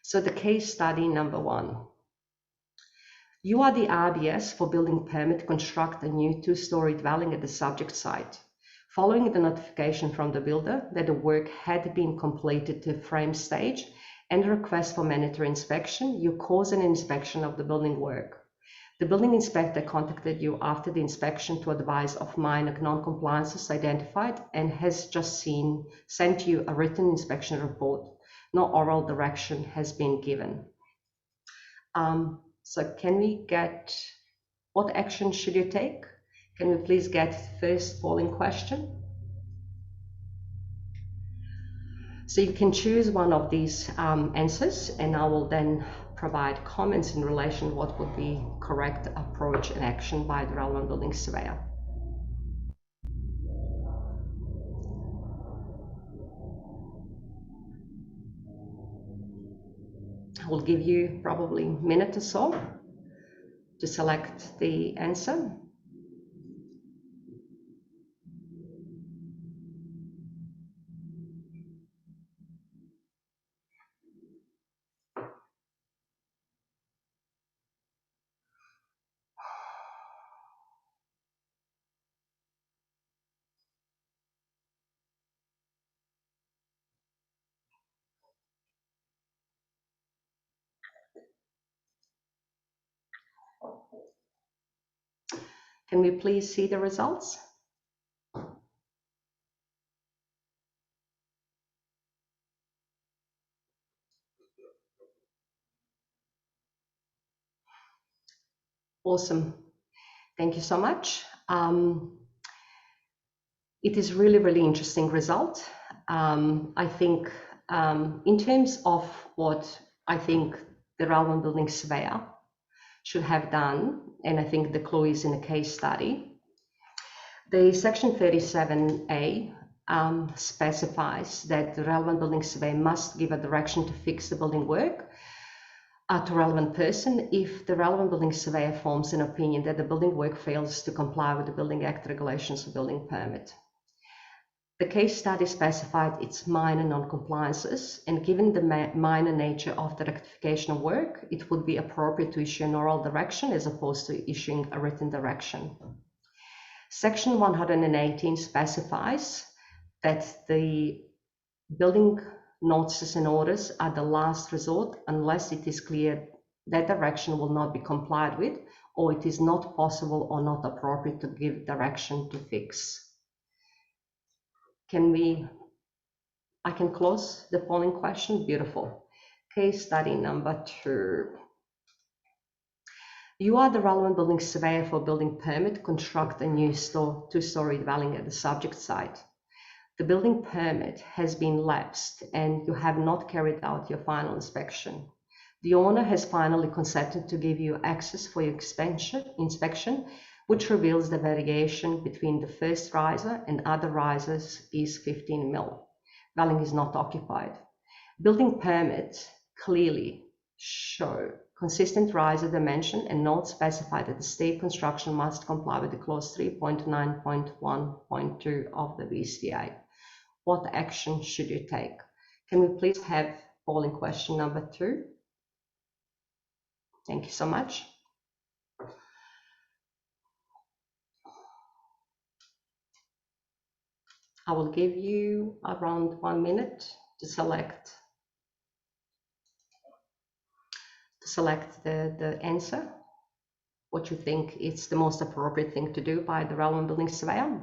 So the case study number 1. You are the RBS for building permit to construct a new 2-story dwelling at the subject site. Following the notification from the builder that the work had been completed to frame stage and a request for mandatory inspection, you caused an inspection of the building work. The building inspector contacted you after the inspection to advise of minor non-compliances identified and has just sent you a written inspection report. No oral direction has been given. So can we get, what action should you take? Can we please get first polling question? So you can choose one of these answers and I will then provide comments in relation to what would be correct approach and action by the relevant building surveyor. I will give you probably a minute or so to select the answer. Can we please see the results? Awesome. Thank you so much. It is really, really interesting result. I think in terms of what I think the relevant building surveyor should have done, and I think the clue is in a case study, the section 37A specifies that the relevant building surveyor must give a direction to fix the building work to relevant person if the relevant building surveyor forms an opinion that the building work fails to comply with the Building Act regulations or building permit. The case study specified its minor non-compliances, and given the minor nature of the rectification of work, it would be appropriate to issue an oral direction as opposed to issuing a written direction. Section 118 specifies that the building notices and orders are the last resort unless it is clear that direction will not be complied with, or it is not possible or not appropriate to give direction to fix. I can close the polling question. Beautiful. Case study number 2. You are the relevant building surveyor for building permit to construct a new two-story dwelling at the subject site. The building permit has been lapsed and you have not carried out your final inspection. The owner has finally consented to give you access for your inspection, which reveals the variation between the first riser and other risers is 15 mm. Dwelling is not occupied. Building permits clearly show consistent riser dimension and notes specify that the state construction must comply with the clause 3.9.1.2 of the VCA. What action should you take? Can we please have polling question number 2? Thank you so much. I will give you around 1 minute to select the answer, what you think is the most appropriate thing to do by the relevant building surveyor.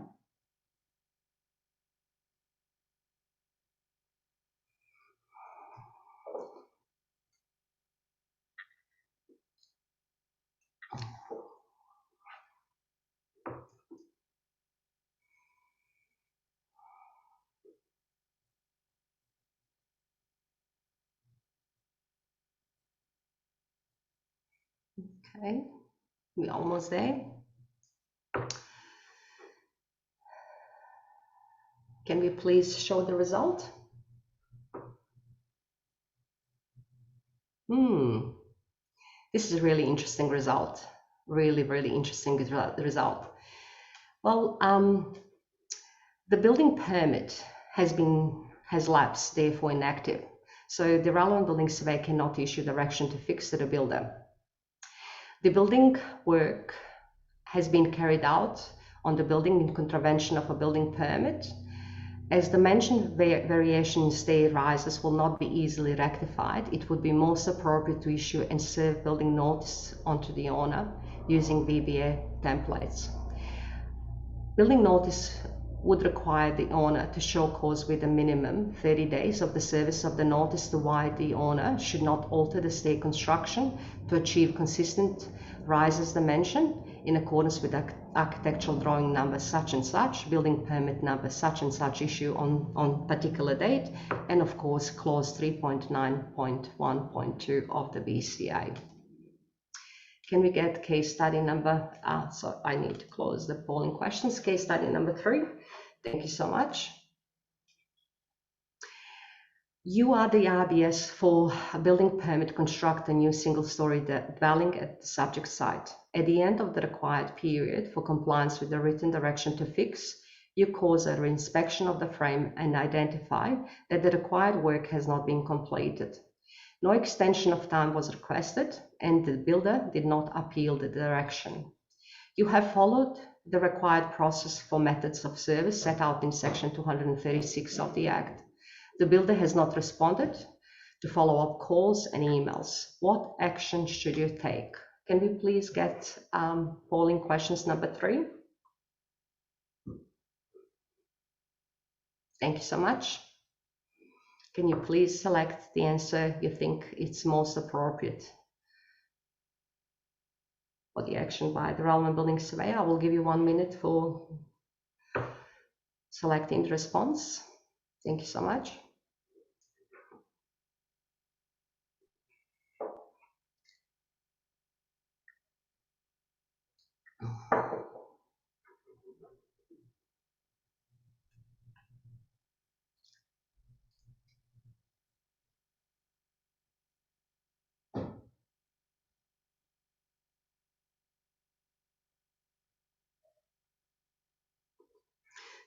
Okay, we're almost there. Can we please show the result? This is a really interesting result. Really, really interesting result. Well, the building permit has lapsed, therefore inactive. So the relevant building surveyor cannot issue direction to fix to the builder. The building work has been carried out on the building in contravention of a building permit. As the mentioned variation in stair rises will not be easily rectified, it would be most appropriate to issue and serve building notice onto the owner using VBA templates. Building notice would require the owner to show cause with a minimum 30 days of the service of the notice to why the owner should not alter the stair construction to achieve consistent rises dimension in accordance with architectural drawing number such and such, building permit number such and such issue on particular date, and of course clause 3.9.1.2 of the VCA. Can we get case study number, so I need to close the polling questions. Case study number 3. Thank you so much. You are the RBS for a building permit to construct a new single-story dwelling at the subject site. At the end of the required period for compliance with the written direction to fix, you cause a reinspection of the frame and identify that the required work has not been completed. No extension of time was requested, and the builder did not appeal the direction. You have followed the required process for methods of service set out in section 236 of the Act. The builder has not responded to follow-up calls and emails. What action should you take? Can we please get polling questions number 3? Thank you so much. Can you please select the answer you think it's most appropriate for the action by the relevant building surveyor? I will give you 1 minute for selecting the response. Thank you so much.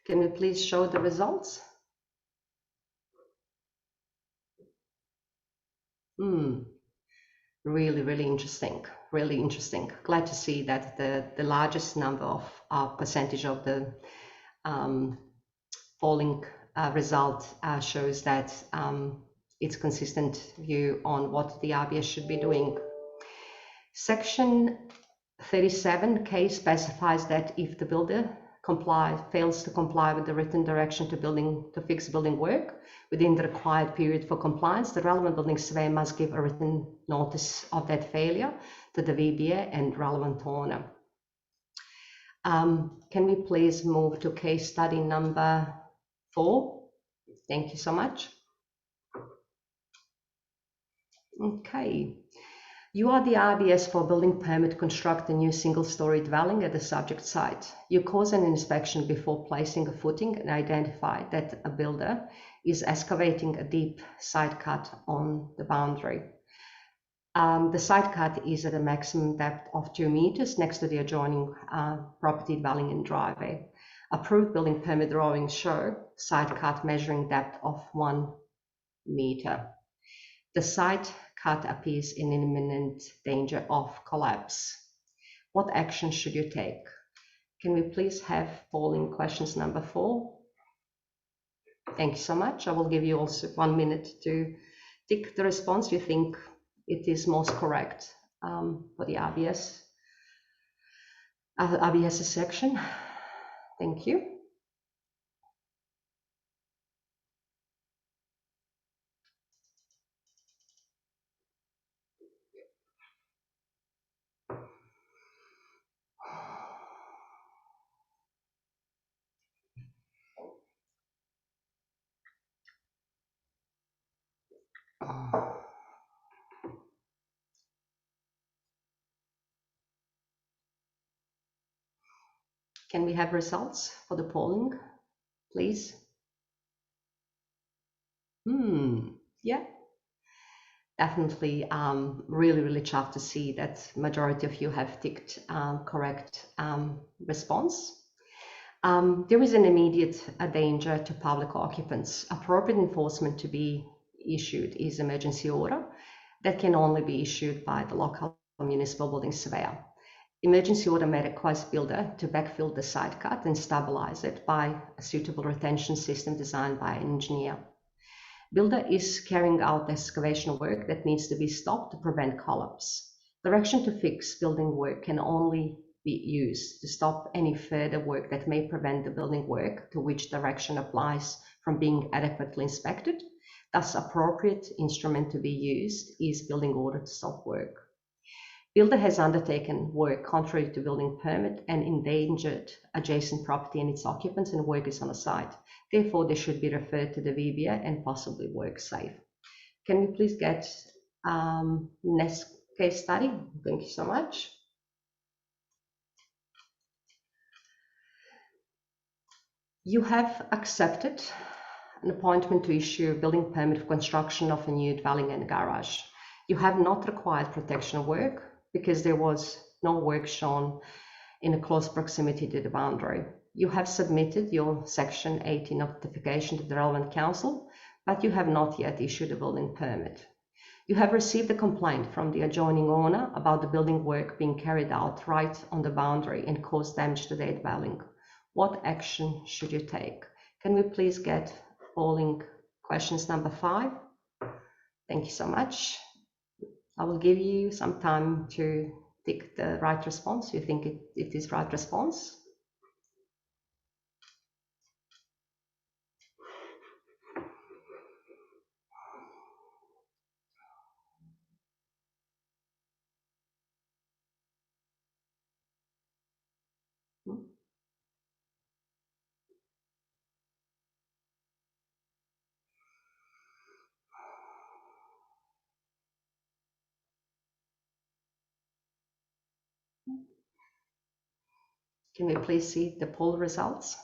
Can we please show the results? Really, really interesting. Really interesting. Glad to see that the largest number of percentage of the polling result shows that it's consistent view on what the RBS should be doing. Section 37K specifies that if the builder fails to comply with the written direction to fix building work within the required period for compliance, the relevant building surveyor must give a written notice of that failure to the VBA and relevant owner. Can we please move to case study number 4? Thank you so much. Okay. You are the RBS for building permit to construct a new single-story dwelling at the subject site. You cause an inspection before placing a footing and identify that a builder is excavating a deep side cut on the boundary. The side cut is at a maximum depth of 2 meters next to the adjoining property dwelling and driveway. Approved building permit drawings show side cut measuring depth of 1 meter. The side cut appears in imminent danger of collapse. What action should you take? Can we please have polling questions number 4? Thank you so much. I will give you also 1 minute to tick the response you think it is most correct for the RBS section. Thank you. Can we have results for the polling, please? Yeah, definitely. Really chuffed to see that majority of you have ticked correct response. There is an immediate danger to public occupants. Appropriate enforcement to be issued is emergency order that can only be issued by the local municipal building surveyor. Emergency order may request builder to backfill the side cut and stabilize it by a suitable retention system designed by an engineer. Builder is carrying out excavation work that needs to be stopped to prevent collapse. Direction to fix building work can only be used to stop any further work that may prevent the building work to which direction applies from being adequately inspected. Thus, appropriate instrument to be used is building order to stop work. Builder has undertaken work contrary to building permit and endangered adjacent property and its occupants, and work is on the site. Therefore, they should be referred to the VBA and possibly work safe. Can we please get next case study? Thank you so much. You have accepted an appointment to issue a building permit for construction of a new dwelling and garage. You have not required protection work because there was no work shown in a close proximity to the boundary. You have submitted your Section 80 notification to the relevant council, but you have not yet issued a building permit. You have received a complaint from the adjoining owner about the building work being carried out right on the boundary and caused damage to their dwelling. What action should you take? Can we please get polling questions number 5? Thank you so much. I will give you some time to pick the right response. You think it is right response? Can we please see the poll results?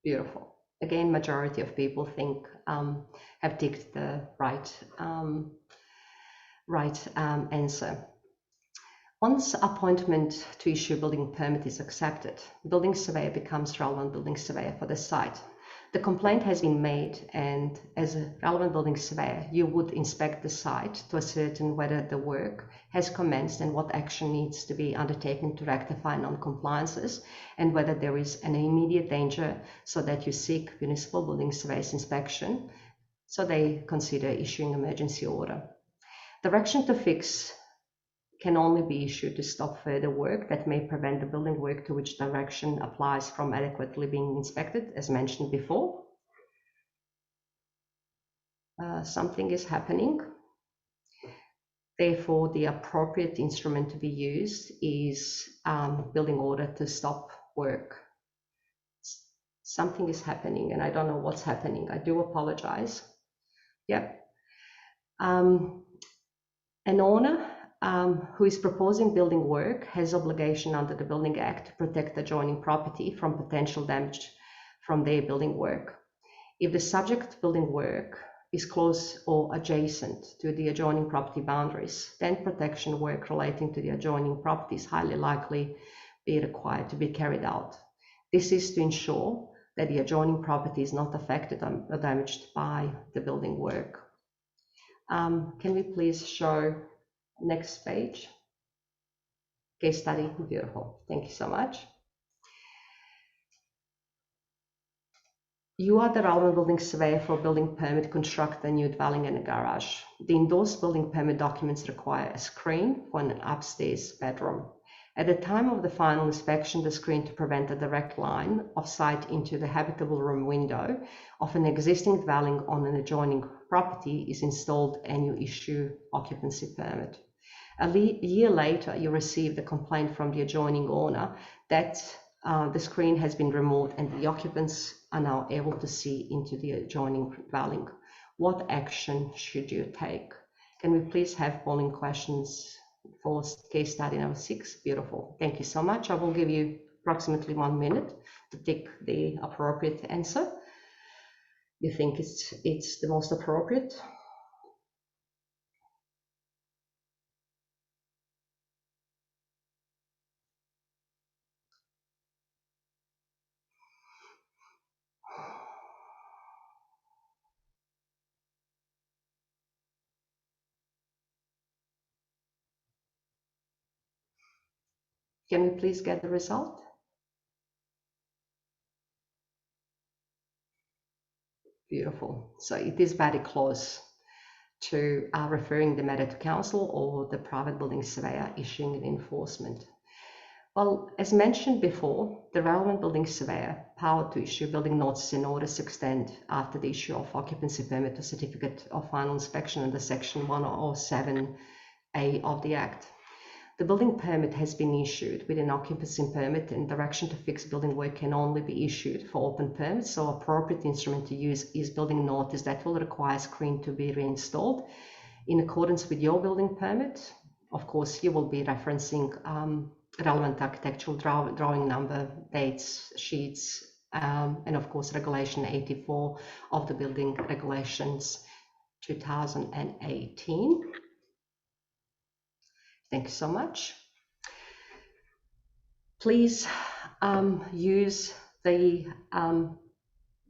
Beautiful. Again, majority of people think have ticked the right answer. Once appointment to issue building permit is accepted, building surveyor becomes relevant building surveyor for the site. The complaint has been made, and as a relevant building surveyor, you would inspect the site to ascertain whether the work has commenced and what action needs to be undertaken to rectify non-compliances, and whether there is an immediate danger, so that you seek municipal building surveyor's inspection, so they consider issuing emergency order. Direction to fix can only be issued to stop further work that may prevent the building work to which direction applies from adequately being inspected, as mentioned before. Something is happening. Therefore, the appropriate instrument to be used is building order to stop work. Something is happening, and I don't know what's happening. I do apologize. Yep. An owner who is proposing building work has obligation under the Building Act to protect adjoining property from potential damage from their building work. If the subject building work is close or adjacent to the adjoining property boundaries, then protection work relating to the adjoining property is highly likely be required to be carried out. This is to ensure that the adjoining property is not affected or damaged by the building work. Can we please show next page? Case study, beautiful. Thank you so much. You are the relevant building surveyor for a building permit to construct a new dwelling and a garage. The endorsed building permit documents require a screen for an upstairs bedroom. At the time of the final inspection, the screen to prevent a direct line of sight into the habitable room window of an existing dwelling on an adjoining property is installed, and you issue occupancy permit. A year later, you receive the complaint from the adjoining owner that the screen has been removed and the occupants are now able to see into the adjoining dwelling. What action should you take? Can we please have polling questions for case study number 6? Beautiful. Thank you so much. I will give you approximately 1 minute to pick the appropriate answer. You think it's the most appropriate? Can we please get the result? Beautiful. So it is very close to referring the matter to council or the private building surveyor issuing an enforcement. Well, as mentioned before, the relevant building surveyor power to issue building notices and orders extend after the issue of occupancy permit or certificate of final inspection under section 107A of the Act. The building permit has been issued with an occupancy permit, and direction to fix building work can only be issued for open permits, so appropriate instrument to use is building notice that will require screen to be reinstalled in accordance with your building permit. Of course, you will be referencing relevant architectural drawing number, dates, sheets, and of course regulation 84 of the building regulations 2018. Thank you so much. Please use the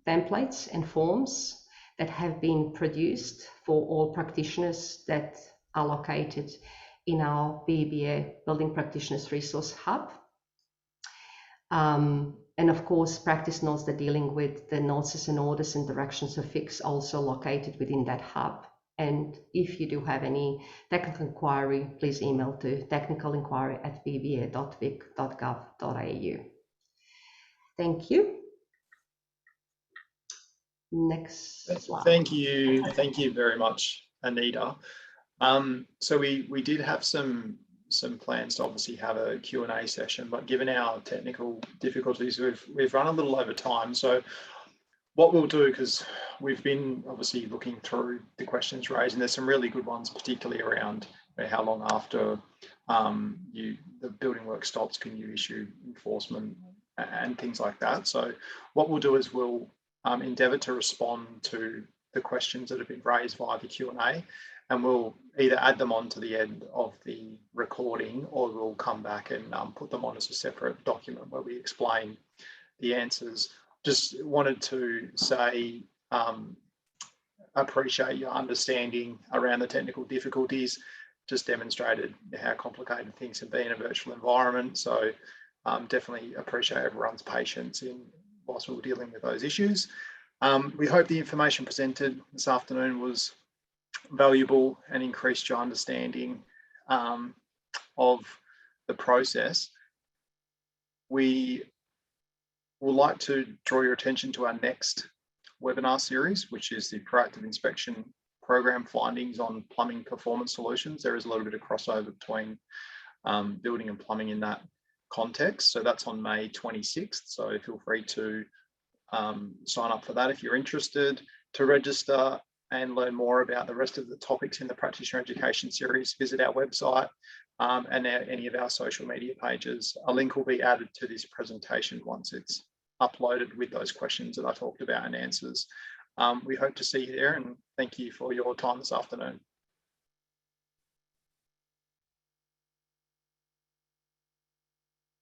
templates and forms that have been produced for all practitioners that are located in our VBA Building Practitioners Resource Hub. And of course, practice notes that dealing with the notices and orders and directions to fix also located within that hub. And if you do have any technical inquiry, please email to technicalinquiry@vba.vic.gov.au. Thank you. Next slide. Thank you very much, Anita. So we did have some plans to obviously have a Q&A session, but given our technical difficulties, we've run a little over time. So what we'll do, because we've been obviously looking through the questions raised, and there's some really good ones, particularly around how long after the building work stops can you issue enforcement and things like that. So what we'll do is we'll endeavour to respond to the questions that have been raised via the Q&A, and we'll either add them on to the end of the recording, or we'll come back and put them on as a separate document where we explain the answers. Just wanted to say, appreciate your understanding around the technical difficulties. Just demonstrated how complicated things can be in a virtual environment. So definitely appreciate everyone's patience whilst we were dealing with those issues. We hope the information presented this afternoon was valuable and increased your understanding of the process. We would like to draw your attention to our next webinar series, which is the Proactive Inspection Program Findings on Plumbing Performance Solutions. There is a little bit of crossover between building and plumbing in that context. So that's on May 26th. So feel free to sign up for that if you're interested. To register and learn more about the rest of the topics in the Practitioner Education Series, visit our website and any of our social media pages. A link will be added to this presentation once it's uploaded with those questions that I talked about and answers. We hope to see you there, and thank you for your time this afternoon.